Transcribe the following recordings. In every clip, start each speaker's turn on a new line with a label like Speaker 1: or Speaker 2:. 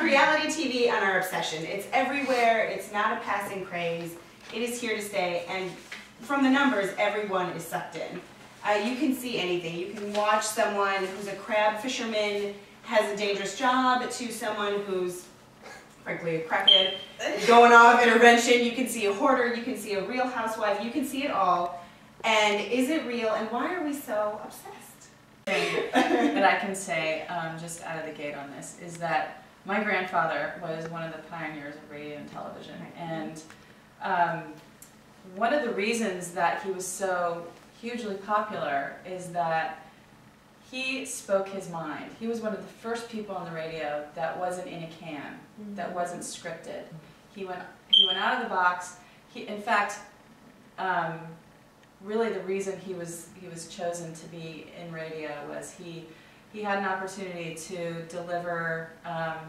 Speaker 1: our reality TV and our obsession. It's everywhere. It's not a passing craze. It is here to stay. And from the numbers, everyone is sucked in. You can see anything. You can watch someone who's a crab fisherman, has a dangerous job, to someone who's, frankly, a crackhead, going off intervention. You can see a hoarder. You can see a real housewife. You can see it all. And is it real? And why are we so obsessed?
Speaker 2: That I can say, just out of the gate on this, is that my grandfather was one of the pioneers of radio and television. And one of the reasons that he was so hugely popular is that he spoke his mind. He was one of the first people on the radio that wasn't in a can, that wasn't scripted. He went out of the box. In fact, really the reason he was chosen to be in radio was he had an opportunity to deliver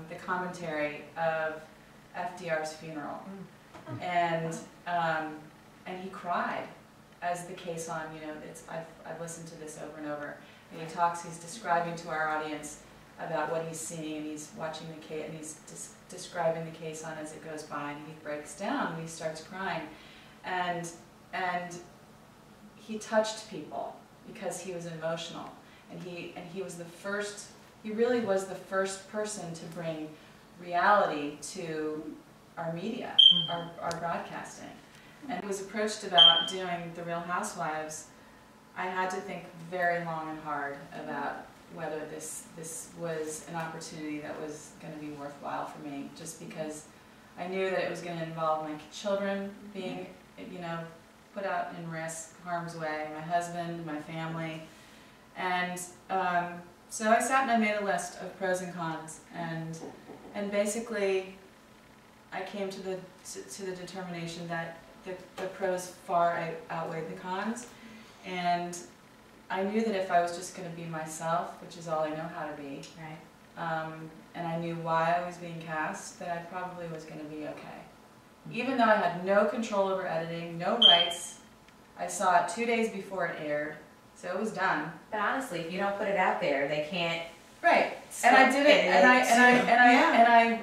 Speaker 2: the commentary of FDR's funeral, and he cried as the case on. You know, I've listened to this over and over. And he talks. He's describing to our audience about what he's seeing, and he's watching the case, and he's describing the case on as it goes by, and he breaks down and he starts crying, and he touched people because he was emotional, and he was the first. He really was the first person to bring reality to our media, our broadcasting. And he was approached about doing The Real Housewives. I had to think very long and hard about whether this was an opportunity that was going to be worthwhile for me, just because I knew that it was going to involve my children being, you know, put out in risk, harm's way, my husband, my family. And so I sat and I made a list of pros and cons, and basically I came to the determination that the pros far outweighed the cons. And I knew that if I was just going to be myself, which is all I know how to be, right, and I knew why I was being cast, that I probably was going to be okay. Even though I had no control over editing, no rights. I saw it 2 days before it aired, so it was done.
Speaker 3: But honestly, if you don't put it out there, they can't.
Speaker 2: Right, and I did it, and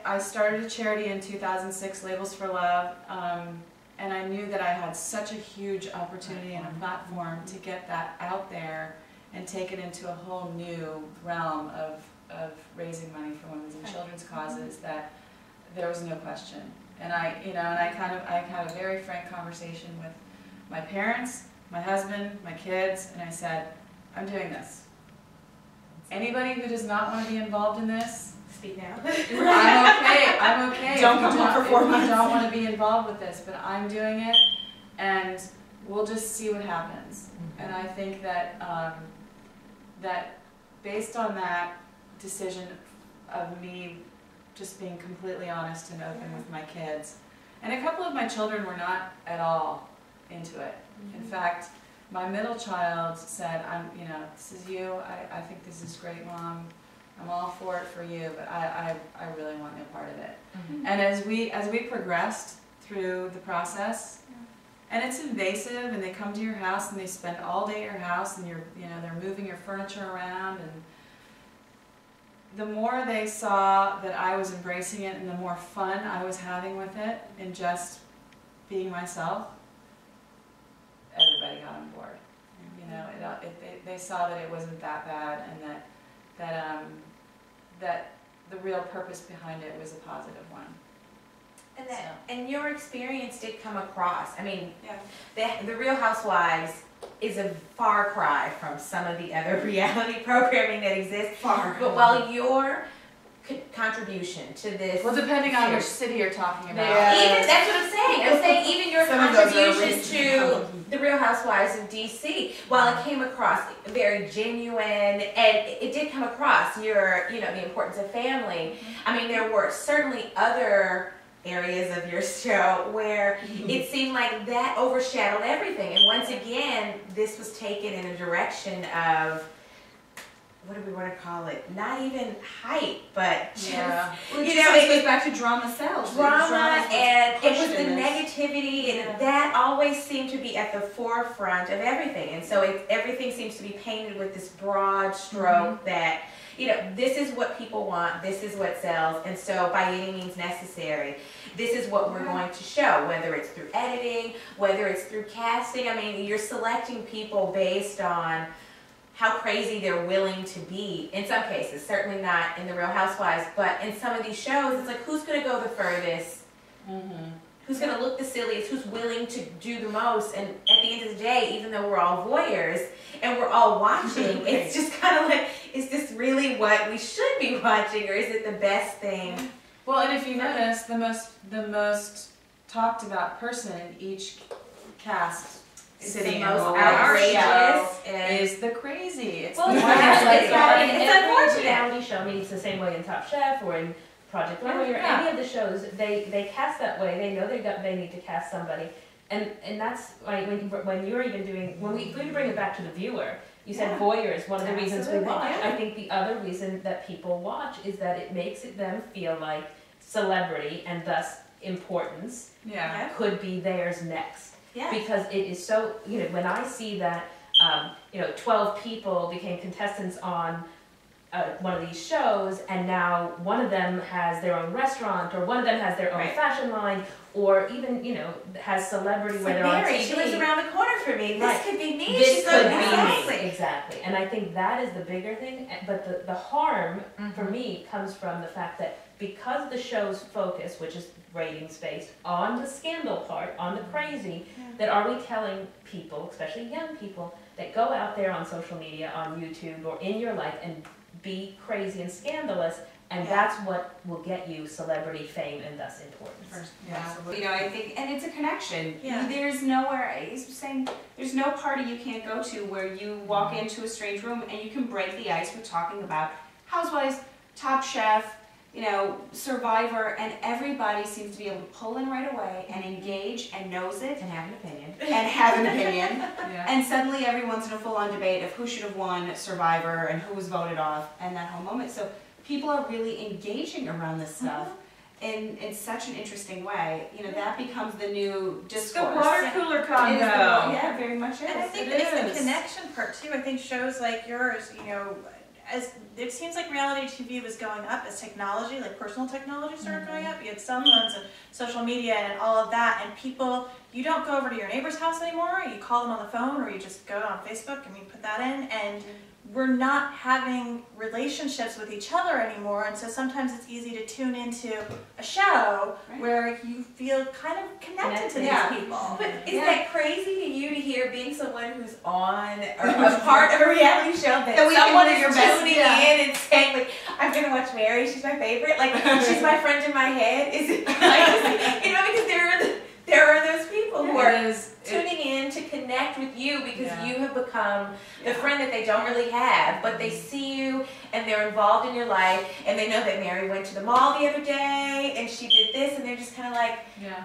Speaker 2: I started a charity in 2006, Labels for Love. And I knew that I had such a huge opportunity and a platform to get that out there and take it into a whole new realm of raising money for women's and children's causes, that there was no question. And I had a very frank conversation with my parents, my husband, my kids, and I said, I'm doing this. Anybody who does not want to be involved in this, speak now. I'm okay.
Speaker 1: Don't come home for 4 months.
Speaker 2: You don't want to be involved with this, but I'm doing it, and we'll just see what happens. And I think that that based on that decision of me just being completely honest and open with my kids, and a couple of my children were not at all into it. In fact, my middle child said, this is you. I think this is great, Mom. I'm all for it for you, but I really want no part of it. And as we progressed through the process, and it's invasive, and they come to your house and they spend all day at your house, and they're moving your furniture around, and the more they saw that I was embracing it, and the more fun I was having with it, and just being myself, everybody got on board. They saw that it wasn't that bad, and that the real purpose behind it was a positive one.
Speaker 3: And your experience did come across. I mean, the Real Housewives is a far cry from some of the other reality programming that exists. But while your contribution to this,
Speaker 2: well, depending on which city you're talking about,
Speaker 3: even that's what I'm saying. I'm saying even your contribution to the Real Housewives of DC, while it came across very genuine, and it did come across the importance of family. I mean, there were certainly other areas of your show where it seemed like that overshadowed everything. And once again, this was taken in a direction of, what do we want to call it? Not even hype, but just,
Speaker 1: it goes back to drama sells.
Speaker 3: Drama, and it was the negativity, and that always seemed to be at the forefront of everything. And so everything seems to be painted with this broad stroke that, you know, this is what people want, this is what sells, and so by any means necessary, this is what we're going to show, whether it's through editing, whether it's through casting. I mean, you're selecting people based on how crazy they're willing to be. In some cases, certainly not in the Real Housewives, but in some of these shows, it's like, who's going to go the furthest? Who's going to look the silliest? Who's willing to do the most? And at the end of the day, even though we're all voyeurs and we're all watching, it's just kind of like, is this really what we should be watching, or is it the best thing?
Speaker 2: Well, and if you notice, the most talked about person in each cast sitting
Speaker 3: the most
Speaker 2: in our show
Speaker 3: outrageous
Speaker 2: is the crazy. It's
Speaker 3: Well,
Speaker 2: the
Speaker 3: it's
Speaker 2: one that's
Speaker 3: reality.
Speaker 2: like,
Speaker 3: It's
Speaker 4: every
Speaker 3: unfortunate.
Speaker 4: reality show, I mean, it's the same way in Top Chef or in Project Runway or
Speaker 2: Yeah.
Speaker 4: any of the shows. They cast that way. They know they need to cast somebody, and that's like when you're even doing when we bring it back to the viewer. You said voyeur is one of the reasons we
Speaker 3: Absolutely,
Speaker 4: watch.
Speaker 3: yeah.
Speaker 4: I think the other reason that people watch is that it makes them feel like celebrity and thus importance
Speaker 2: yeah.
Speaker 4: could be theirs next.
Speaker 3: Yeah.
Speaker 4: Because it is so, you know, when I see that, 12 people became contestants on one of these shows, and now one of them has their own restaurant, or one of them has their own fashion line, or even, has celebrity
Speaker 3: It's
Speaker 4: where
Speaker 3: like
Speaker 4: they're on
Speaker 3: Mary,
Speaker 4: TV.
Speaker 3: she lives around the corner from me. This
Speaker 4: Right.
Speaker 3: could be me.
Speaker 4: This
Speaker 3: She's
Speaker 4: could
Speaker 3: like,
Speaker 4: be
Speaker 3: exactly.
Speaker 4: me. Exactly. And I think that is the bigger thing, but the harm for me comes from the fact that because the show's focus, which is ratings based, on the scandal part, on the crazy, that are we telling people, especially young people, that go out there on social media, on YouTube, or in your life and be crazy and scandalous, and that's what will get you celebrity fame and thus importance.
Speaker 2: Yeah.
Speaker 1: I think, and it's a connection.
Speaker 3: Yeah.
Speaker 1: There's nowhere, he's saying, there's no party you can't go to where you walk into a strange room and you can break the ice with talking about Housewives, Top Chef, Survivor, and everybody seems to be able to pull in right away and engage and knows it
Speaker 3: And have an opinion.
Speaker 1: and have an opinion.
Speaker 2: Yeah.
Speaker 1: And suddenly everyone's in a full-on debate of who should have won Survivor and who was voted off and that whole moment. So people are really engaging around this stuff in such an interesting way. That becomes the new discourse.
Speaker 2: The water cooler
Speaker 1: It
Speaker 2: combo.
Speaker 1: is yeah, very much is.
Speaker 5: And I think
Speaker 2: It
Speaker 5: it's the
Speaker 2: is.
Speaker 5: connection part too. I think shows like yours, as it seems like reality TV was going up as technology, like personal technology started going up. You had cell phones and social media and all of that, and people, you don't go over to your neighbor's house anymore. You call them on the phone, or you just go on Facebook and you put that in, and we're not having relationships with each other anymore, and so sometimes it's easy to tune into a show where you feel kind of connected to these people.
Speaker 3: But is that crazy to you to hear, being someone who's on or a part of a reality show, that
Speaker 1: That we
Speaker 3: someone
Speaker 1: can
Speaker 3: is
Speaker 1: do your best,
Speaker 3: tuning in and saying, like, I'm going to watch Mary, she's my favorite, like, she's my friend in my head? Is it like, because there are those people who are tuning in to connect with you because you have become the friend that they don't really have, but they see you and they're involved in your life, and they know that Mary went to the mall the other day and she did this, and they're just kind of like,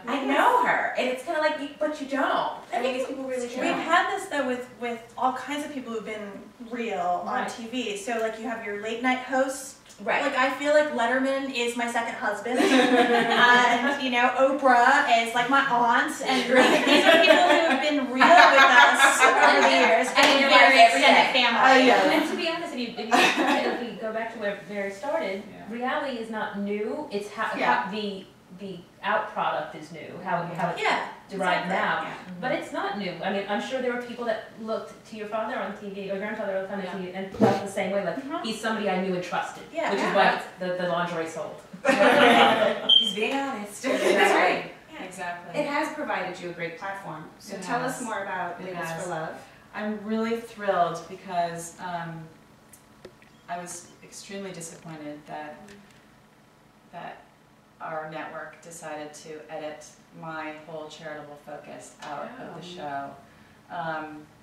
Speaker 3: I know her, and it's kind of like, but you don't. I mean, these people really
Speaker 5: We've
Speaker 3: don't.
Speaker 5: had this though with all kinds of people who've been real on TV. So like you have your late night hosts.
Speaker 3: Right.
Speaker 5: Like I feel like Letterman is my second husband, and Oprah is like my aunt, and these are people who have been real with us over the years.
Speaker 3: And
Speaker 5: you're
Speaker 3: very
Speaker 5: like,
Speaker 3: extended family.
Speaker 4: And to be honest, if we go back to where Mary started, reality is not new. It's how the out product is new. How it's derived now. But it's not new. I mean, I'm sure there were people that looked to your father on TV or grandfather on TV and felt the same way. Like he's somebody I knew and trusted, which is why the lingerie sold.
Speaker 3: Just being honest.
Speaker 1: That's right.
Speaker 2: Exactly.
Speaker 1: It has provided you a great platform. So tell us more about Labels for Love.
Speaker 2: I'm really thrilled because I was extremely disappointed that our network decided to edit my whole charitable focus out of the show.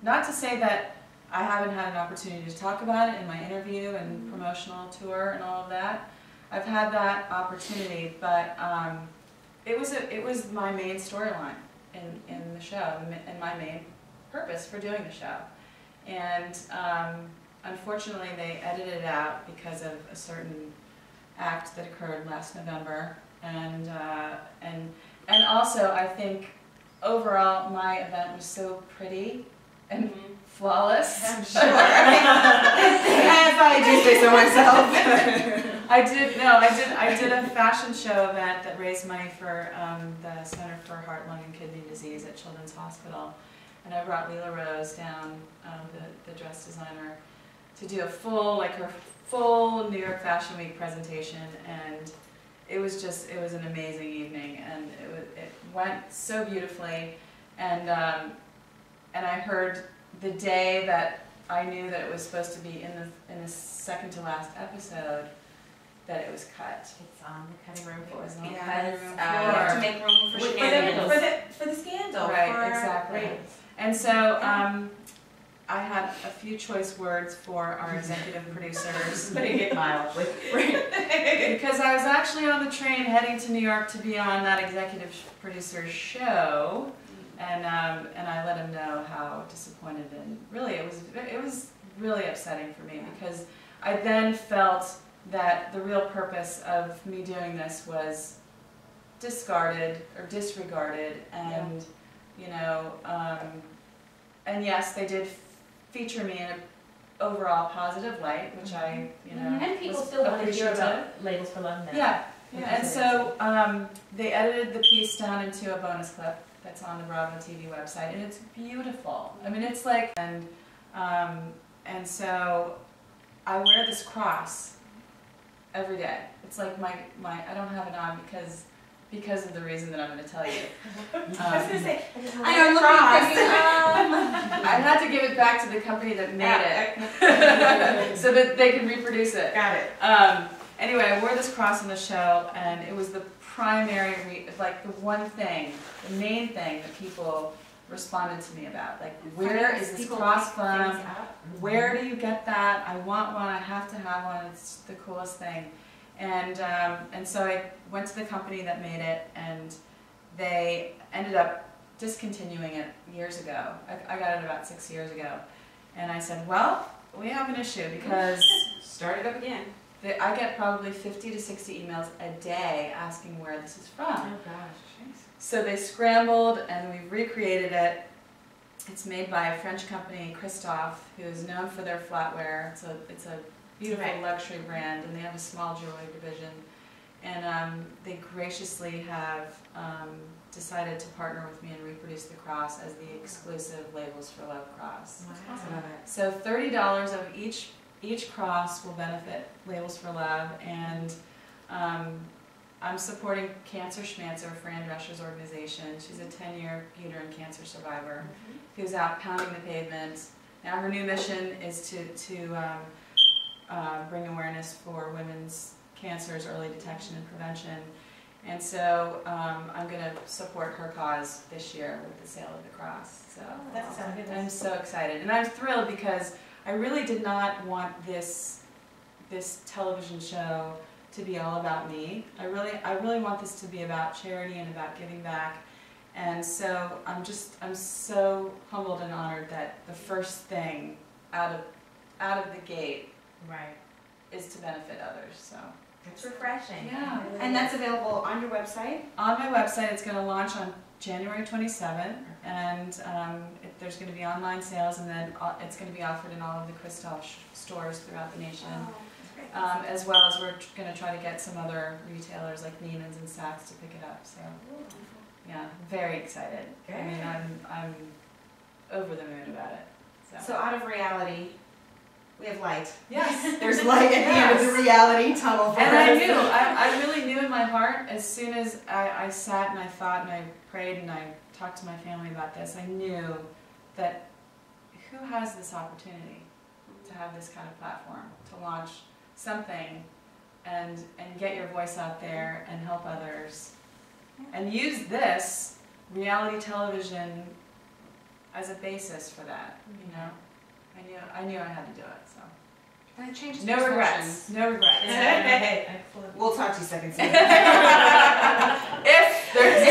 Speaker 2: Not to say that I haven't had an opportunity to talk about it in my interview and promotional tour and all of that. I've had that opportunity, but it was my main storyline in the show and my main purpose for doing the show. And unfortunately, they edited it out because of a certain act that occurred last November, and also I think overall my event was so pretty and flawless.
Speaker 1: I'm sure. If I do say so myself.
Speaker 2: I did a fashion show event that raised money for the Center for Heart, Lung, and Kidney Disease at Children's Hospital, and I brought Leela Rose down, the dress designer, to do her full New York Fashion Week presentation, and it was an amazing evening, and it went so beautifully, and I heard the day that I knew that it was supposed to be in the second to last episode, that it was cut.
Speaker 3: It's on the cutting room
Speaker 2: It
Speaker 3: floor.
Speaker 2: was on the
Speaker 3: Because,
Speaker 2: cutting room
Speaker 1: To make room for shenanigans.
Speaker 3: for the scandal.
Speaker 2: Right, exactly. And so I had a few choice words for our executive producers.
Speaker 3: Putting it mildly.
Speaker 2: Because I was actually on the train heading to New York to be on that executive producer's show, and I let him know how disappointed, and really it was really upsetting for me, because I then felt that the real purpose of me doing this was discarded or disregarded, and and yes, they did feature me in an overall positive light, which I,
Speaker 4: And people
Speaker 2: was
Speaker 4: still want to hear
Speaker 2: appreciative.
Speaker 4: about Labels for Love now.
Speaker 2: Yeah,
Speaker 4: Which
Speaker 2: and
Speaker 4: is
Speaker 2: so they edited the piece down into a bonus clip that's on the Bravo TV website, and it's beautiful. I mean, it's like, and so I wear this cross every day. It's like my I don't have it on because of the reason that I'm going to tell you.
Speaker 3: I was going to say,
Speaker 1: I know, looking
Speaker 2: I had to give it back to the company that made it, so that they can reproduce it.
Speaker 1: Got it.
Speaker 2: Anyway, I wore this cross on the show, and it was the primary, the one thing, the main thing that people responded to me about. Like, where is this cross from? Where do you get that? I want one. I have to have one. It's the coolest thing. And so I went to the company that made it, and they ended up discontinuing it years ago. I got it about 6 years ago. And I said, well, we have an issue, because
Speaker 1: Start it up again.
Speaker 2: I get probably 50 to 60 emails a day asking where this is from.
Speaker 3: oh gosh.
Speaker 2: So they scrambled, and we recreated it. It's made by a French company, Christophe, who is known for their flatware. It's a beautiful luxury brand, and they have a small jewelry division. And they graciously have decided to partner with me and reproduce the cross as the exclusive Labels for Love cross.
Speaker 3: Wow.
Speaker 2: So $30 of each cross will benefit Labels for Love, and I'm supporting Cancer Schmancer, Fran Drescher's organization. She's a 10-year uterine cancer survivor who's out pounding the pavement. Now her new mission is to bring awareness for women's cancers, early detection and prevention. And so I'm going to support her cause this year with the sale of the cross. So
Speaker 3: That sounds good.
Speaker 2: I'm so excited, and I'm thrilled, because I really did not want this television show to be all about me. I really want this to be about charity and about giving back. And so I'm so humbled and honored that the first thing out of the gate is to benefit others. So
Speaker 3: It's refreshing.
Speaker 2: yeah.
Speaker 1: And that's available on your website?
Speaker 2: On my website, it's going to launch on January 27th, and there's going to be online sales, and then it's going to be offered in all of the Christophe stores throughout the nation. As well as we're going to try to get some other retailers like Neiman's and Saks to pick it up. So yeah, very excited. I mean, I'm over the moon about it.
Speaker 1: So out of reality, we have light.
Speaker 2: Yes.
Speaker 1: There's light at the end of the reality tunnel for
Speaker 2: And
Speaker 1: us.
Speaker 2: I really knew in my heart, as soon as I sat and I thought and I prayed and I talked to my family about this, I knew that who has this opportunity to have this kind of platform, to launch something and get your voice out there and help others, and use this reality television as a basis for that. I knew I had to do it. So
Speaker 1: And it changes
Speaker 2: no regrets. No regrets.
Speaker 4: Excellent.
Speaker 1: We'll talk to you second season.
Speaker 2: If there's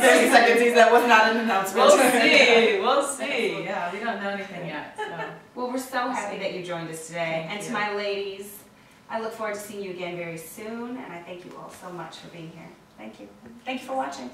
Speaker 1: There's a second season, that was not an announcement.
Speaker 2: We'll see. We'll see. Yeah, we don't know anything yet. So.
Speaker 1: Well, we're so happy that you joined us today.
Speaker 2: Thank
Speaker 1: And to
Speaker 2: you.
Speaker 1: my ladies, I look forward to seeing you again very soon, and I thank you all so much for being here. Thank you. Thank you for watching.